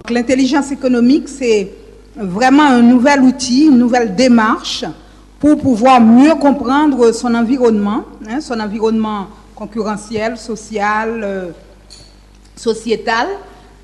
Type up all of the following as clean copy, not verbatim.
Donc l'intelligence économique, c'est vraiment un nouvel outil, une nouvelle démarche pour pouvoir mieux comprendre son environnement concurrentiel, social, sociétal,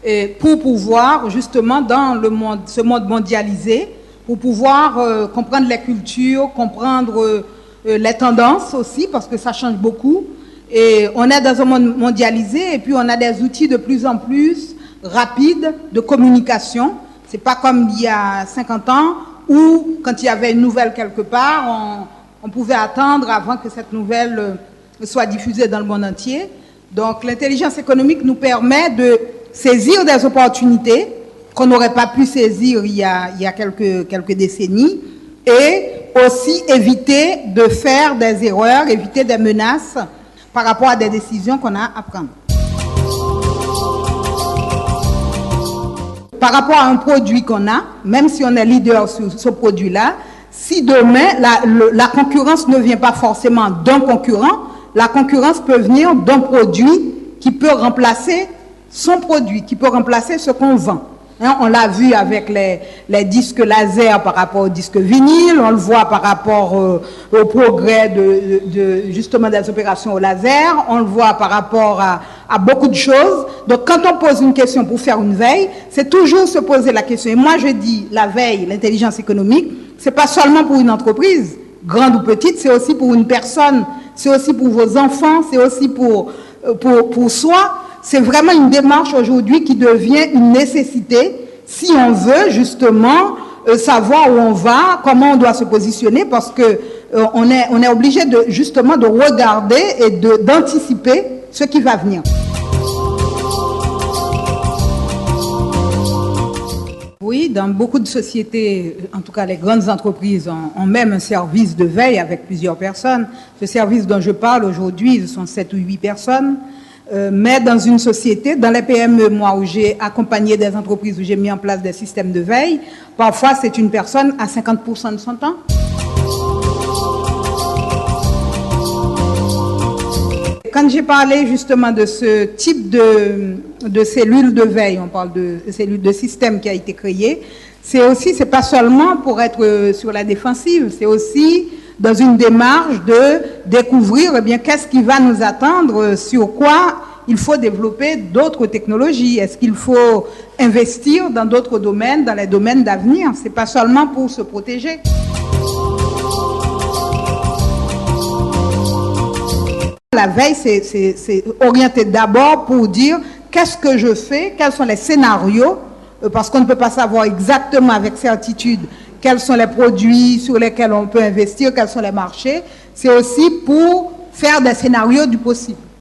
et pour pouvoir justement dans ce monde mondialisé, pour pouvoir comprendre les cultures, comprendre les tendances aussi, parce que ça change beaucoup. Et on est dans un monde mondialisé et puis on a des outils de plus en plus rapides de communication. C'est pas comme il y a 50 ans où, quand il y avait une nouvelle quelque part, on pouvait attendre avant que cette nouvelle soit diffusée dans le monde entier. Donc l'intelligence économique nous permet de saisir des opportunités qu'on n'aurait pas pu saisir il y a quelques décennies, et aussi éviter de faire des erreurs, éviter des menaces par rapport à des décisions qu'on a à prendre. Par rapport à un produit qu'on a, même si on est leader sur ce produit-là, si demain la concurrence ne vient pas forcément d'un concurrent, la concurrence peut venir d'un produit qui peut remplacer son produit, qui peut remplacer ce qu'on vend. On l'a vu avec les disques laser par rapport aux disques vinyles, on le voit par rapport au progrès justement des opérations au laser, on le voit par rapport à beaucoup de choses. Donc quand on pose une question pour faire une veille, c'est toujours se poser la question. Et moi je dis, la veille, l'intelligence économique, c'est pas seulement pour une entreprise, grande ou petite, c'est aussi pour une personne, c'est aussi pour vos enfants, c'est aussi pour soi. C'est vraiment une démarche aujourd'hui qui devient une nécessité si on veut justement savoir où on va, comment on doit se positionner, parce que on est obligé justement de regarder et d'anticiper ce qui va venir. Oui, dans beaucoup de sociétés, en tout cas les grandes entreprises, ont même un service de veille avec plusieurs personnes. Ce service dont je parle aujourd'hui, ce sont 7 ou 8 personnes. Mais dans une société, dans les PME, moi, où j'ai accompagné des entreprises, où j'ai mis en place des systèmes de veille, parfois c'est une personne à 50% de son temps. Quand j'ai parlé justement de ce type de cellules de veille, on parle de cellules de système qui a été créé, c'est pas seulement pour être sur la défensive, c'est aussi dans une démarche de découvrir qu'est-ce qui va nous attendre, sur quoi il faut développer d'autres technologies, est-ce qu'il faut investir dans d'autres domaines, dans les domaines d'avenir, c'est pas seulement pour se protéger. La veille, c'est orienté d'abord pour dire qu'est-ce que je fais, quels sont les scénarios, parce qu'on ne peut pas savoir exactement avec certitude quels sont les produits sur lesquels on peut investir, quels sont les marchés. C'est aussi pour faire des scénarios du possible.